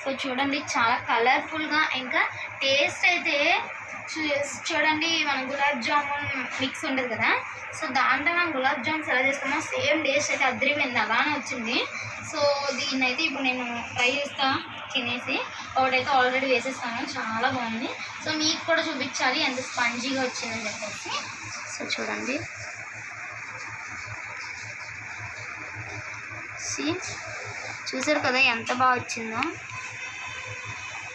So చూడండి చాలా కలర్ఫుల్గా, ఇంకా టేస్ట్ అయితే చూడండి. మనం గులాబ్ జామున్ మిక్స్ ఉంటుంది కదా, సో దాంట్లో మనం గులాబ్ జామున్స్ ఎలా చేస్తామో సేమ్ టేస్ట్ అయితే అద్దరిపోయింది, అలానే వచ్చింది. సో దీన్ని అయితే ఇప్పుడు నేను ట్రై చేస్తా తినేసి. ఒకటైతే ఆల్రెడీ వేసేస్తాను, చాలా బాగుంది. సో మీకు కూడా చూపించాలి ఎంత స్పంజీగా వచ్చిందని చెప్పేసి. సో చూడండి, చూసారు కదా ఎంత బాగా వచ్చిందో.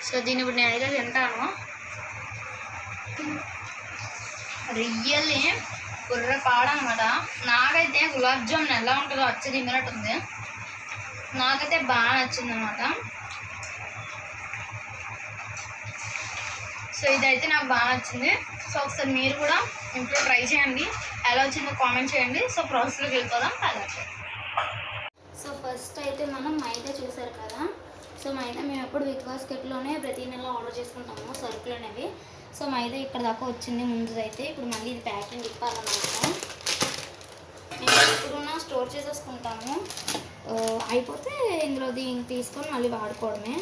సో దీన్ని ఇప్పుడు నేనైతే తింటాను. రియల్లీ కుర్రపాడ అనమాట. నాకైతే గులాబ్ జామున్ ఎలా ఉంటుందో వచ్చి తిన్నట్టుంది. నాకైతే బాగా నచ్చింది అనమాట. సో ఇదైతే నాకు బాగా నచ్చింది. సో ఒకసారి మీరు కూడా ఇంట్లో ట్రై చేయండి, ఎలా వచ్చిందో కామెంట్ చేయండి. సో ప్రాసెస్లోకి వెళ్ళిపోదాం కదా. సో ఫస్ట్ అయితే మనం మైదా చూసారు కదా. సో మైదా మేము ఎప్పుడు బిగ్ బాస్కెట్లోనే ప్రతి నెల ఆర్డర్ చేసుకుంటాము సరుకులు అనేవి. సో మైదా ఇక్కడ దాకా వచ్చింది ముందుదైతే. ఇప్పుడు మళ్ళీ ఇది ప్యాకింగ్ ఇప్పాలన్నమాట. మేము ఎప్పుడున్నా స్టోర్ చేసేసుకుంటాము, అయిపోతే ఇందులో దీన్ని తీసుకొని మళ్ళీ వాడుకోవడమే.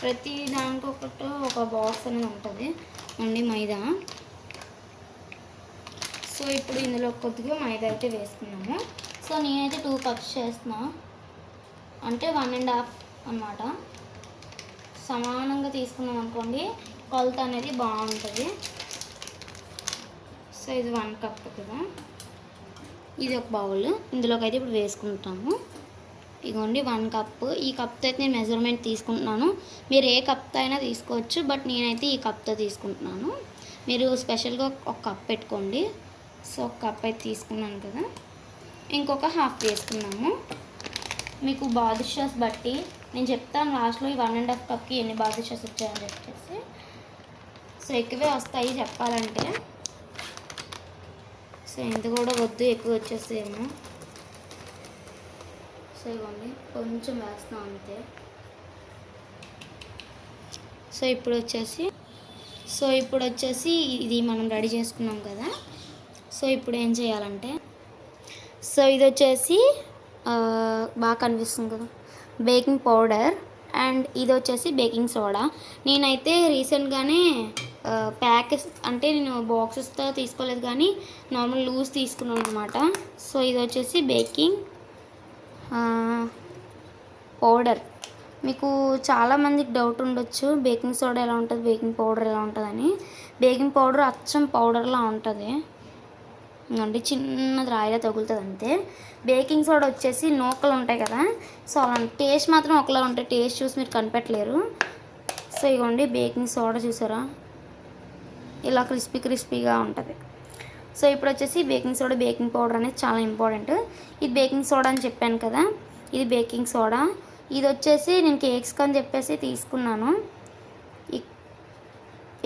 ప్రతి దానికి ఒక బాక్స్ అనేది ఉంటుంది అండి మైదా. సో ఇప్పుడు ఇందులో కొద్దిగా మైదా అయితే వేసుకున్నాము. సో నేనైతే 2 కప్స్ చేస్తున్నా, అంటే 1.5 అన్నమాట. సమానంగా తీసుకున్నాం అనుకోండి కొలత అనేది బాగుంటుంది. సో ఇది 1 కప్ కదా, ఇది ఒక బౌల్. ఇందులోకి అయితే ఇప్పుడు వేసుకుంటాము. ఇదిగోండి 1 కప్. ఈ కప్తో అయితే నేను మెజర్మెంట్ తీసుకుంటున్నాను. మీరు ఏ కప్తో అయినా తీసుకోవచ్చు, బట్ నేనైతే ఈ కప్తో తీసుకుంటున్నాను. మీరు స్పెషల్గా ఒక కప్ పెట్టుకోండి. సో ఒక కప్ అయితే తీసుకున్నాను కదా, ఇంకొక హాఫ్ వేసుకున్నాము. మీకు బాదుషాస్ బట్టి నేను చెప్తాను లాస్ట్లో ఈ 1.5 కప్కి ఎన్ని బాదుషాస్ వచ్చాయని చెప్పేసి. సో ఎక్కువే వస్తాయి చెప్పాలంటే. సో ఇంత కూడా వద్దు, ఎక్కువ వచ్చేసేమో. సో ఇవ్వండి కొంచెం వేస్తాం అంతే. సో ఇప్పుడు వచ్చేసి ఇది మనం రెడీ చేసుకున్నాం కదా. సో ఇప్పుడు ఏం చేయాలంటే, సో ఇది వచ్చేసి బాగా కనిపిస్తుంది కదా బేకింగ్ పౌడర్, అండ్ ఇది వచ్చేసి బేకింగ్ సోడా. నేనైతే రీసెంట్గానే అంటే నేను బాక్సెస్తో తీసుకోలేదు కానీ నార్మల్ లూజ్ తీసుకున్నాను అనమాట. సో ఇది వచ్చేసి బేకింగ్ పౌడర్. మీకు చాలామందికి డౌట్ ఉండొచ్చు బేకింగ్ సోడా ఎలా ఉంటుంది, బేకింగ్ పౌడర్ ఎలా ఉంటుందని. బేకింగ్ పౌడర్ అచ్చం పౌడర్లా ఉంటుంది అండి, చిన్నది రాయిలా తగులుతుంది అంతే. బేకింగ్ సోడా వచ్చేసి నూకలు ఉంటాయి కదా, సో అలా టేస్ట్ మాత్రం ఒకలా ఉంటాయి, టేస్ట్ చూసి మీరు కనిపెట్టలేరు. సో ఇవ్వండి బేకింగ్ సోడా చూసారా, ఇలా క్రిస్పీగా ఉంటుంది. సో ఇప్పుడు వచ్చేసి బేకింగ్ సోడా, బేకింగ్ పౌడర్ అనేది చాలా ఇంపార్టెంట్. ఇది బేకింగ్ సోడా అని చెప్పాను కదా, ఇది బేకింగ్ సోడా. ఇది వచ్చేసి నేను కేక్స్కి అని చెప్పేసి తీసుకున్నాను.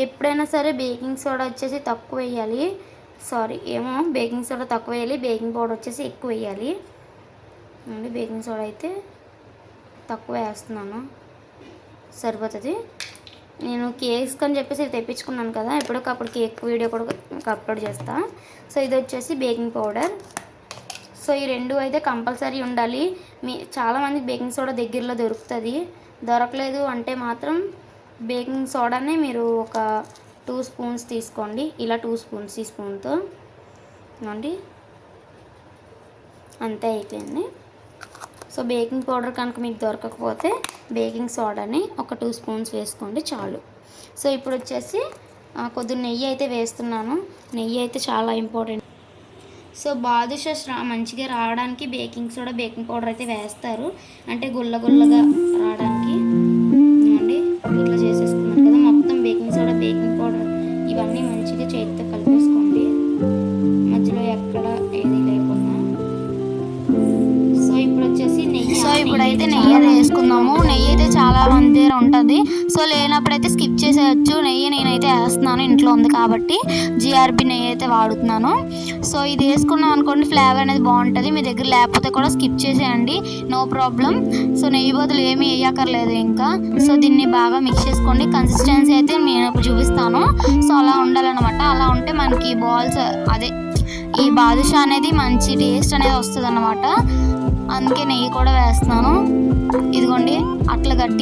ఎప్పుడైనా సరే బేకింగ్ సోడా వచ్చేసి తక్కువ వేయాలి. బేకింగ్ సోడా తక్కువ వేయాలి, బేకింగ్ పౌడర్ వచ్చేసి ఎక్కువ వేయాలి అండి. బేకింగ్ సోడా అయితే తక్కువ వేస్తున్నాను, సరిపోతుంది. నేను కేక్స్ అని చెప్పేసి తెప్పించుకున్నాను కదా, ఎప్పటికప్పుడు కేక్ వీడియో కూడా అప్లోడ్ చేస్తా. సో ఇది వచ్చేసి బేకింగ్ పౌడర్. సో ఈ 2 అయితే కంపల్సరీ ఉండాలి. చాలామంది బేకింగ్ సోడా దగ్గరలో దొరుకుతుంది, దొరకలేదు అంటే మాత్రం బేకింగ్ సోడానే మీరు ఒక 2 స్పూన్స్ తీసుకోండి. ఇలా 2 స్పూన్స్ ఈ స్పూన్తో అండి, అంతే అయిపోయింది. సో బేకింగ్ పౌడర్ కనుక మీకు దొరకకపోతే బేకింగ్ సోడాని ఒక 2 స్పూన్స్ వేసుకోండి చాలు. సో ఇప్పుడు వచ్చేసి కొద్దిగా నెయ్యి అయితే వేస్తున్నాను. నెయ్యి అయితే చాలా ఇంపార్టెంట్. సో బాదుషాస్ మంచిగా రావడానికి బేకింగ్ సోడా, బేకింగ్ పౌడర్ అయితే వేస్తారు, అంటే గుల్లగా రావడానికి అండి. ఇట్లా చేసేసుకున్నాను కదా, మొత్తం బేకింగ్ సోడా, బేకింగ్ పౌడర్ ఇవన్నీ మంచిగా చేతితో కలిపేసుకోండి, మధ్యలో ఎక్కడ ఏది లేకుండా. సో ఇప్పుడు వచ్చేసి నెయ్యి. సో ఇప్పుడైతే నెయ్యి అయితే వేసుకుందాము. నెయ్యి అయితే చాలా మంది దగ్గర ఉంటుంది, సో లేనప్పుడైతే స్కిప్ చేసేయచ్చు. నెయ్యి నేనైతే వేస్తున్నాను, ఇంట్లో ఉంది కాబట్టి జిఆర్బి నెయ్యి అయితే వాడుతున్నాను. సో ఇది వేసుకున్నాం అనుకోండి ఫ్లేవర్ అనేది బాగుంటుంది. మీ దగ్గర లేకపోతే కూడా స్కిప్ చేసేయండి, నో ప్రాబ్లం. సో నెయ్యి బదులు ఏమీ వేయక్కర్లేదు ఇంకా. సో దీన్ని బాగా మిక్స్ చేసుకోండి. కన్సిస్టెన్సీ అయితే నేను ఇప్పుడు చూపిస్తాను. సో అలా ఉండాలన్నమాట, అలా ఉంటే మనకి బాల్స్ అదే ఈ బాదుషా అనేది మంచి టేస్ట్ అనేది వస్తుంది అన్నమాట. అందుకే నెయ్యి కూడా వేస్తున్నాను. ఇదిగోండి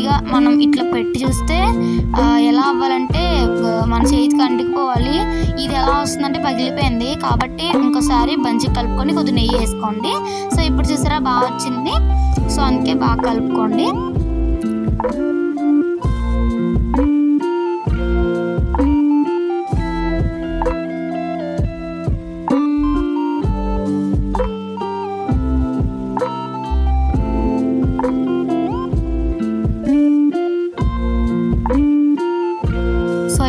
కొద్దిగా మనం ఇట్లా పెట్టి చూస్తే ఎలా అవ్వాలంటే మన చేతికి అంటుకుపోవాలి. ఇది ఎలా వస్తుందంటే పగిలిపోయింది కాబట్టి ఇంకోసారి మంచిగా కలుపుకొని కొద్దిగా నెయ్యి వేసుకోండి. సో ఇప్పుడు చూసారా బాగా వచ్చింది. సో అందుకే బాగా కలుపుకోండి.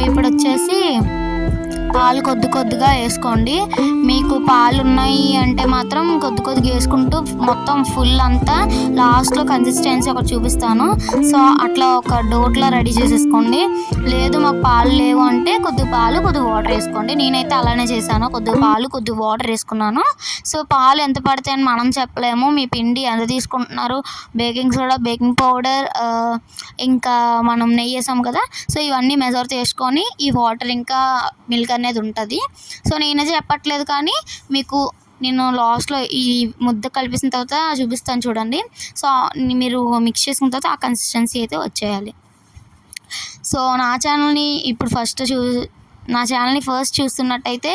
ఇప్పుడు వచ్చేసి పాలు కొద్దిగా వేసుకోండి. మీకు పాలు ఉన్నాయి అంటే మాత్రం కొద్దిగా వేసుకుంటూ మొత్తం ఫుల్ అంతా లాస్ట్లో కన్సిస్టెన్సీ ఒకటి చూపిస్తాను. సో అట్లా ఒక డోట్లో రెడీ చేసేసుకోండి. లేదు మాకు పాలు లేవు అంటే కొద్దిగా పాలు కొద్దిగా వాటర్ వేసుకోండి. నేనైతే అలానే చేశాను, కొద్దిగా పాలు కొద్దిగా వాటర్ వేసుకున్నాను. సో పాలు ఎంత పడతాయని మనం చెప్పలేము. మీ పిండి ఎంత తీసుకుంటున్నారు, బేకింగ్ సోడా, బేకింగ్ పౌడర్, ఇంకా మనం నెయ్యి వేసాం కదా, సో ఇవన్నీ మెజర్ చేసుకొని ఈ వాటర్ ఇంకా మిల్క్ అనేది ఉంటుంది. సో నేనే చెప్పట్లేదు కానీ మీకు నేను లాస్ట్లో ఈ ముద్ద కలిపేసిన తర్వాత చూపిస్తాను చూడండి. సో మీరు మిక్స్ చేసుకున్న తర్వాత ఆ కన్సిస్టెన్సీ అయితే వచ్చేయాలి. సో నా ఛానల్ని ఫస్ట్ చూస్తున్నట్టయితే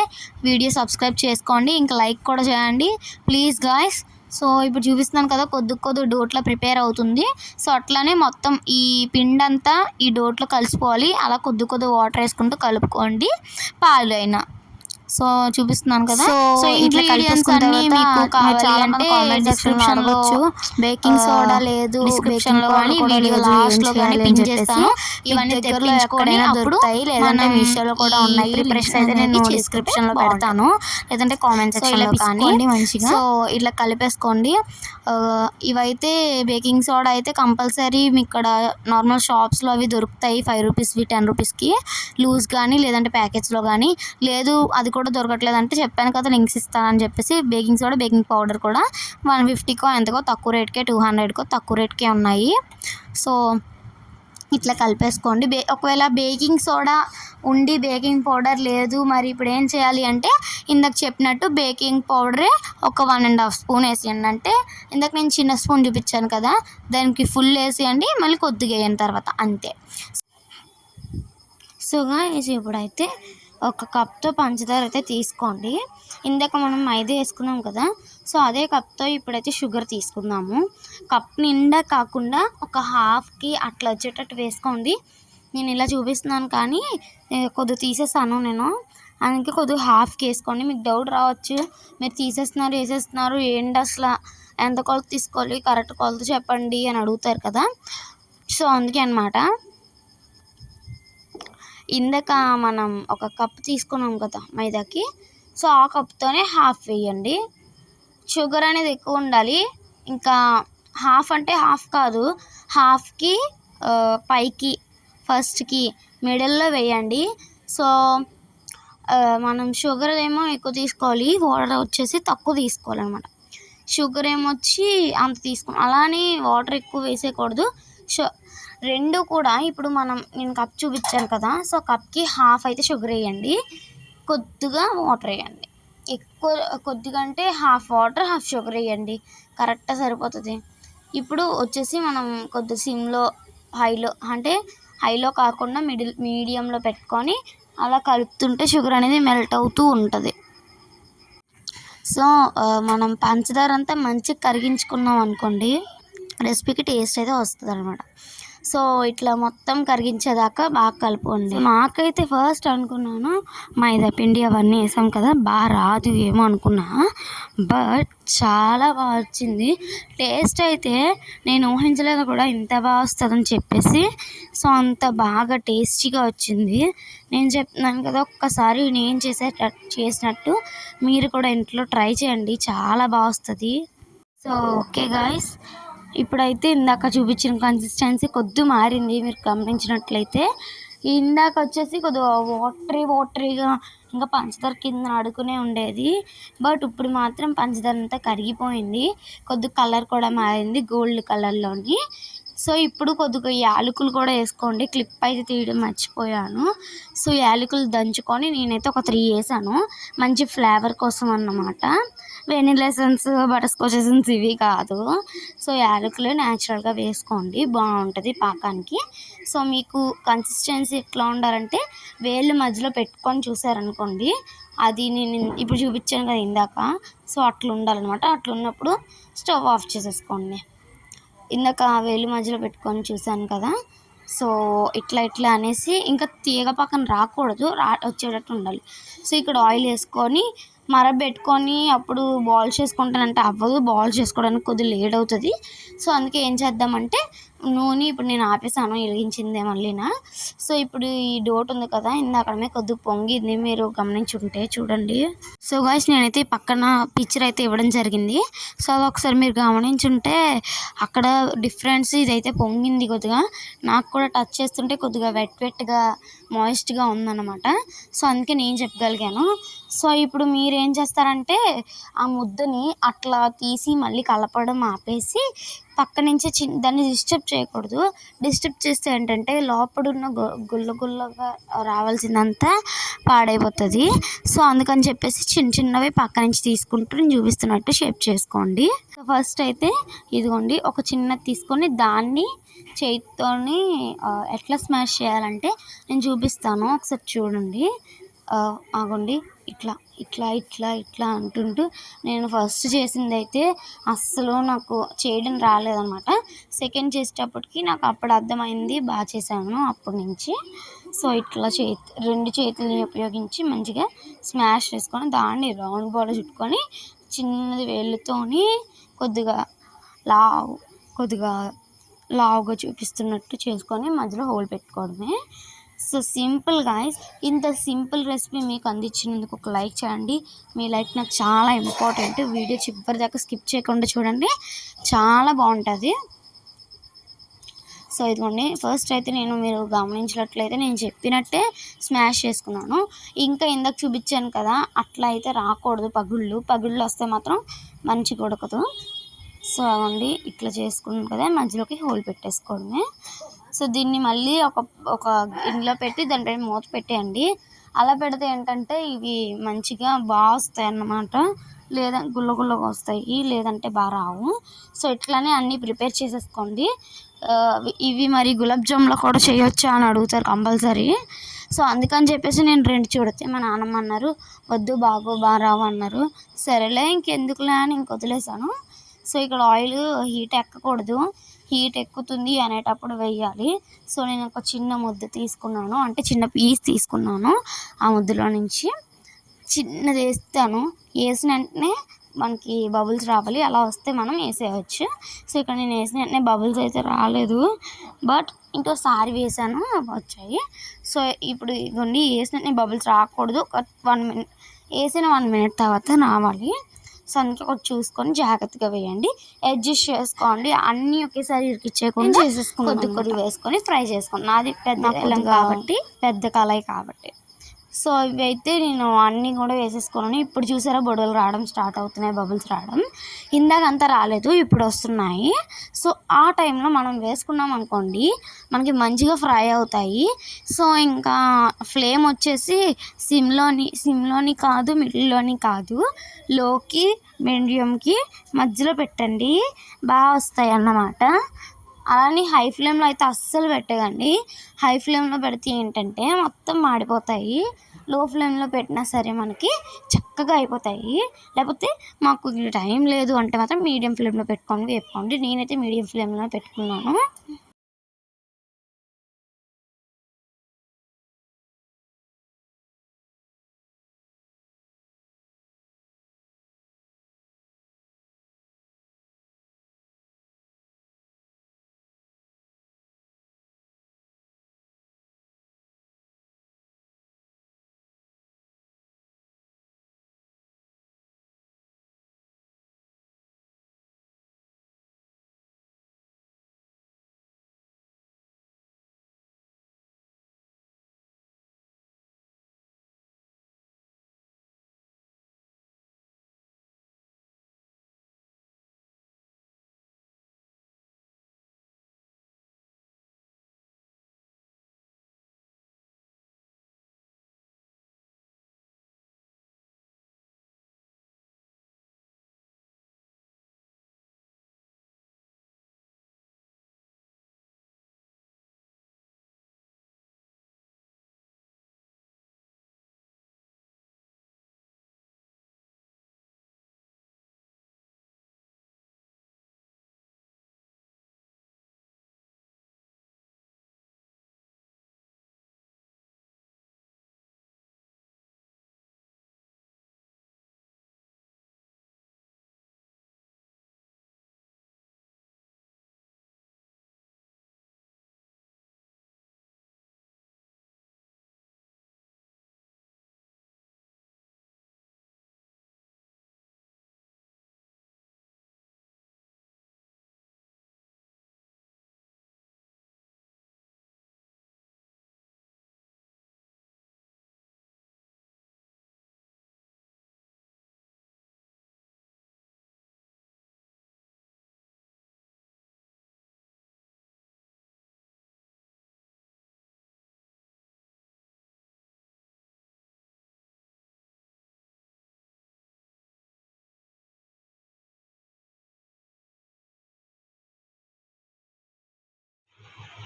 వీడియో సబ్స్క్రైబ్ చేసుకోండి, ఇంకా లైక్ కూడా చేయండి ప్లీజ్ గాయ్స్. సో ఇప్పుడు చూపిస్తున్నాను కదా, కొద్ది డోట్లో ప్రిపేర్ అవుతుంది. సో అట్లానే మొత్తం ఈ పిండి అంతా ఈ డోట్లో కలిసిపోవాలి. అలా కొద్ది వాటర్ వేసుకుంటూ కలుపుకోండి, పాలు అయినా. సో చూపిస్తున్నాను కదా, సో ఇట్లా కలిపేసుకున్న మీకు కావాలి అంటే డిస్క్రిప్షన్ లో బేకింగ్ సోడా లేదు, డిస్క్రిప్షన్ లో కానీ వీడియో లాస్ట్ లో కానీ పిన్ చేస్తాను. ఇవన్నీ తెప్పించుకొని దొరుకుతాయి, లేదంటే మీషోలో కూడా ఉన్నాయి. ప్రిపరేషన్ అయితే నేను డిస్క్రిప్షన్ లో పెడతాను, లేదంటే కామెంట్ సెక్షన్ లో కానీ మంచిగా. సో ఇట్లా కలిపేసుకోండి. ఇవైతే బేకింగ్ సోడా అయితే కంపల్సరీ మీకు ఇక్కడ నార్మల్ షాప్స్లో అవి దొరుకుతాయి, 5 రూపీస్వి 10 రూపీస్కి లూజ్ కానీ, లేదంటే ప్యాకెట్స్లో కానీ. లేదు అది కూడా దొరకట్లేదు అంటే చెప్పాను కదా లింక్స్ ఇస్తానని చెప్పేసి. బేకింగ్ సోడా, బేకింగ్ పౌడర్ కూడా 150కో ఎంతకో తక్కువ రేట్కే, 200కో తక్కువ రేట్కే ఉన్నాయి. సో ఇట్లా కలిపేసుకోండి. ఒకవేళ బేకింగ్ సోడా ఉండి బేకింగ్ పౌడర్ లేదు, మరి ఇప్పుడు ఏం చేయాలి అంటే ఇందాక చెప్పినట్టు బేకింగ్ పౌడరే ఒక 1.5 స్పూన్ వేసేయండి. అంటే ఇందాక నేను చిన్న స్పూన్ చూపించాను కదా, దానికి ఫుల్ వేసేయండి, మళ్ళీ కొద్దిగా వేయని తర్వాత అంతే. సో గాయ్స్ ఇప్పుడైతే ఒక కప్తో పంచదార అయితే తీసుకోండి. ఇందాక మనం మైదా వేసుకున్నాం కదా, సో అదే కప్తో ఇప్పుడైతే షుగర్ తీసుకుందాము. కప్ నిండా కాకుండా ఒక హాఫ్కి అట్లా వచ్చేటట్టు వేసుకోండి. నేను ఇలా చూపిస్తున్నాను కానీ కొద్దిగా తీసేస్తాను నేను, అందుకే కొద్దిగా హాఫ్కి వేసుకోండి. మీకు డౌట్ రావచ్చు, మీరు వేసేస్తున్నారు ఏంటి అసలు, ఎంత కొలత తీసుకోవాలి, కరెక్ట్ కొలత చెప్పండి అని అడుగుతారు కదా. సో అందుకే అనమాట. ఇందాక మనం ఒక కప్ తీసుకున్నాం కదా మైదాకి, సో ఆ కప్తోనే హాఫ్ వేయండి. షుగర్ అనేది ఎక్కువ ఉండాలి. ఇంకా హాఫ్ అంటే హాఫ్ కాదు, హాఫ్కి పైకి ఫస్ట్కి మిడిల్లో వేయండి. సో మనం షుగర్ ఏమో ఎక్కువ తీసుకోవాలి, వాటర్ వచ్చేసి తక్కువ తీసుకోవాలన్నమాట. షుగర్ ఏమొచ్చి అంత తీసుకోవాలి, అలానే వాటర్ ఎక్కువ వేసేయకూడదు. రెండు కూడా ఇప్పుడు నేను కప్ చూపించాను కదా, సో కప్కి హాఫ్ అయితే షుగర్ వేయండి, కొద్దిగా వాటర్ వేయండి. కొద్దిగా అంటే హాఫ్ వాటర్ హాఫ్ షుగర్ వేయండి, కరెక్ట్గా సరిపోతుంది. ఇప్పుడు వచ్చేసి మనం కొద్ది సిమ్లో హైలో కాకుండా మీడియంలో పెట్టుకొని అలా కలుపుతుంటే షుగర్ అనేది మెల్ట్ అవుతూ ఉంటుంది. సో మనం పంచదార అంతా మంచిగా కరిగించుకున్నాం అనుకోండి, రెసిపీకి టేస్ట్ అయితే వస్తుంది అనమాట. సో ఇట్లా మొత్తం కరిగించేదాకా బాగా కలుపుకోండి. నాకైతే ఫస్ట్ అనుకున్నాను మైదా పిండి అవన్నీ వేసాం కదా బాగా రాదు ఏమో అనుకున్నా, బట్ చాలా బాగా వచ్చింది. టేస్ట్ అయితే నేను ఊహించలేదు కూడా ఇంత బాగా వస్తుందని చెప్పేసి. సో అంత బాగా టేస్టీగా వచ్చింది. నేను చెప్తున్నాను కదా, ఒక్కసారి నేను చేసినట్టు మీరు కూడా ఇంట్లో ట్రై చేయండి, చాలా బాగా వస్తుంది. సో ఓకే గాయ్స్, ఇప్పుడైతే ఇందాక చూపించిన కన్సిస్టెన్సీ కొద్ది మారింది. మీరు గమనించినట్లయితే ఇందాక వచ్చేసి కొద్దిగా వాటరీగా ఇంకా పంచదార కింద అడుగునే ఉండేది, బట్ ఇప్పుడు మాత్రం పంచదార అంతా కరిగిపోయింది, కొద్ది కలర్ కూడా మారింది గోల్డ్ కలర్లోని. సో ఇప్పుడు కొద్దిగా యాలకులు కూడా వేసుకోండి. క్లిప్ అయితే తీయడం మర్చిపోయాను. సో యాలకులు దంచుకొని నేనైతే ఒక 3 వేసాను, మంచి ఫ్లేవర్ కోసం అన్నమాట. వెనిలా ఎసెన్స్, బటర్స్కాచ్ ఎసెన్స్ ఇవి కాదు. సో యాలకులు న్యాచురల్గా వేసుకోండి, బాగుంటుంది పాకానికి. సో మీకు కన్సిస్టెన్సీ ఎట్లా ఉండాలంటే వేళ్ళు మధ్యలో పెట్టుకొని చూసారనుకోండి, అది నేను ఇప్పుడు చూపించాను కదా ఇందాక, సో అట్లా ఉండాలన్నమాట. అట్లా ఉన్నప్పుడు స్టవ్ ఆఫ్ చేసేసుకోండి. ఇందాక వేలు మధ్యలో పెట్టుకొని చూశాను కదా, సో ఇట్లా ఇట్లా అనేసి ఇంకా తీగ పక్కన రాకూడదు, వచ్చేటట్టు ఉండాలి. సో ఇక్కడ ఆయిల్ వేసుకొని మరబెట్టుకొని అప్పుడు బాల్స్ చేసుకుంటానంటే అవ్వదు, బాల్స్ చేసుకోవడానికి కొద్దిగా లేట్ అవుతుంది. సో అందుకే ఏం చేద్దామంటే నూనె ఇప్పుడు నేను ఆపేసాను, వెలిగించిందే మళ్ళీనా. సో ఇప్పుడు ఈ డోట్ ఉంది కదా, ఇందాకడమే కొద్దిగా పొంగింది, మీరు గమనించుంటే చూడండి. సో గాయ్స్ నేనైతే పక్కన పిక్చర్ అయితే ఇవ్వడం జరిగింది. సో అది ఒకసారి మీరు గమనించుంటే అక్కడ డిఫరెన్స్ ఇదైతే పొంగింది కొద్దిగా, నాకు కూడా టచ్ చేస్తుంటే కొద్దిగా వెట్గా మాయిస్ట్గా ఉందన్నమాట. సో అందుకే నేను చెప్పగలిగాను. సో ఇప్పుడు మీరేం చేస్తారంటే ఆ ముద్దని అట్లా తీసి మళ్ళీ కలపడం ఆపేసి పక్క నుంచి దాన్ని డిస్టర్బ్ చేయకూడదు. డిస్టర్బ్ చేస్తే ఏంటంటే లోపడున్న గుల్లగా రావాల్సిందంతా పాడైపోతుంది. సో అందుకని చెప్పేసి చిన్న చిన్నవి పక్క నుంచి తీసుకుంటూ నేను చూపిస్తున్నట్టు షేప్ చేసుకోండి. సో ఫస్ట్ అయితే ఇదిగోండి, ఒక చిన్నది తీసుకొని దాన్ని చేతితోని ఎట్లా స్మాష్ చేయాలంటే నేను చూపిస్తాను, ఒకసారి చూడండి. ఆగండి, ఇట్లా ఇట్లా ఇట్లా ఇట్లా అంటుంటూ నేను ఫస్ట్ చేసింది అయితే అస్సలు నాకు చేయడం రాలేదన్నమాట. సెకండ్ చేసేటప్పటికి నాకు అప్పుడు అర్థమైంది, బాగా చేశాను అప్పటి నుంచి. సో ఇట్లా రెండు చేతులని ఉపయోగించి మంచిగా స్మాష్ చేసుకొని దాన్ని రౌండ్ బాల్ చుట్టుకొని చిన్నది వేళ్ళతోని కొద్దిగా కొద్దిగా లావుగా చూపిస్తున్నట్టు చేసుకొని మధ్యలో హోల్ పెట్టుకోవడమే. సో సింపుల్ గాయ్స్, ఇంత సింపుల్ రెసిపీ మీకు అందించినందుకు ఒక లైక్ చేయండి. మీ లైక్ నాకు చాలా ఇంపార్టెంట్. వీడియో చివరి దాకా స్కిప్ చేయకుండా చూడండి, చాలా బాగుంటుంది. సో ఇదిగోండి, ఫస్ట్ అయితే మీరు గమనించినట్లయితే నేను చెప్పినట్టే స్మాష్ చేసుకున్నాను. ఇంకా ఇందాక చూపించాను కదా, అట్లా అయితే రాకూడదు, పగుళ్ళు వస్తే మాత్రం మంచిగా ఉడకదు. సో అవండి ఇట్లా చేసుకున్నాను కదా, మధ్యలోకి హోల్ పెట్టేసుకోవడమే. సో దీన్ని మళ్ళీ ఒక గిన్నెలో పెట్టి దానిపైన మూత పెట్టేయండి. అలా పెడితే ఏంటంటే ఇవి మంచిగా బాగా వస్తాయి అన్నమాట, లేదా గుల్లగా వస్తాయి, లేదంటే బాగా రావు. సో ఇట్లానే అన్నీ ప్రిపేర్ చేసేసుకోండి. ఇవి మరి గులాబ్ జామ్లో కూడా చేయొచ్చా అని అడుగుతారు కంపల్సరీ. సో అందుకని చెప్పేసి నేను 2 చూడితే మా నాన్నమ్మ అన్నారు వద్దు బాగా రావు అన్నారు. సరేలే ఇంకెందుకులే అని వదిలేసాను. సో ఇక్కడ ఆయిల్ హీట్ ఎక్కకూడదు, హీట్ ఎక్కుతుంది అనేటప్పుడు వేయాలి. సో నేను ఒక చిన్న ముద్ద తీసుకున్నాను, అంటే చిన్న పీస్ తీసుకున్నాను. ఆ ముద్దలో నుంచి చిన్నది వేస్తాను, వేసిన వెంటనే మనకి బబుల్స్ రావాలి, అలా వస్తే మనం వేసేయచ్చు. సో ఇక్కడ నేను వేసిన వెంటనే బబుల్స్ అయితే రాలేదు, బట్ ఇంకోసారి వేసాను వచ్చాయి. సో ఇప్పుడు ఇవ్వండి, వేసిన వెంటనే బబుల్స్ రాకూడదు, ఒక 1 మినిట్ వేసిన 1 మినిట్ తర్వాత రావాలి. సో అందుకే ఒకటి చూసుకొని జాగ్రత్తగా వేయండి, అడ్జస్ట్ చేసుకోండి. అన్నీ ఒకేసారి ఇరికిచ్చేయకుండా కొద్ది వేసుకొని ఫ్రై చేసుకోండి. నాది పెద్ద కళాయి కాబట్టి. సో ఇవైతే నేను అన్నీ కూడా వేసేసుకున్నాను. ఇప్పుడు చూసారా బొడవలు రావడం స్టార్ట్ అవుతున్నాయి, బబుల్స్ రావడం. ఇందాక అంతా రాలేదు, ఇప్పుడు వస్తున్నాయి. సో ఆ టైంలో మనం వేసుకున్నాం అనుకోండి, మనకి ఫ్రై అవుతాయి. సో ఇంకా ఫ్లేమ్ వచ్చేసి సిమ్లోని కాదు, మిడిల్లోని కాదు, లోకి మీడియంకి మధ్యలో పెట్టండి, బాగా వస్తాయి అన్నమాట. అలానే హై ఫ్లేమ్లో అయితే అస్సలు పెట్టకండి. హై ఫ్లేమ్లో పెడితే ఏంటంటే మొత్తం మాడిపోతాయి. లో ఫ్లేమ్లో పెట్టినా సరే మనకి చక్కగా అయిపోతాయి. లేకపోతే మాకు టైం లేదు అంటే మాత్రం మీడియం ఫ్లేమ్లో వేపుకోండి. నేనైతే మీడియం ఫ్లేమ్లో పెట్టుకున్నాను.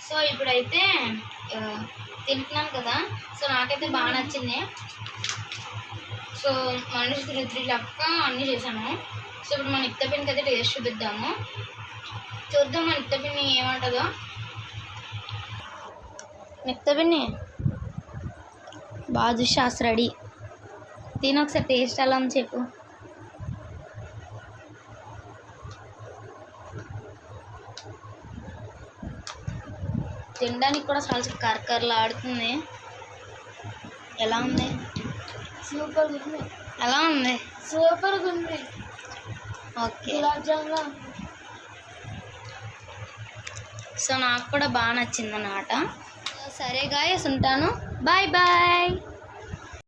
సో ఇప్పుడైతే తింటున్నాను కదా, సో నాకైతే బాగా నచ్చింది. సో మనిషి 3 లెక్క అన్నీ చేశాను. సో ఇప్పుడు మన నిత్య పిండికి అయితే టేస్ట్ చూపిద్దాము. చూద్దాం మన నిత్య పిండి ఏమంటుందో. నిత్య పిండి బాదుషాస్ రెడీ. దీని ఒకసారి టేస్ట్ ఎలా ఉంది చెప్పు. తినడానికి కూడా చాలా కరకరలాడుతుంది. ఎలా ఉంది? సూపర్ ఉంది. ఎలా ఉంది? సూపర్గా ఉంది. ఓకే, గులాబ్ జామున్. సో నాకు కూడా బాగా నచ్చింది అన్నమాట. సరే గాయస్, ఉంటాను. Bye bye.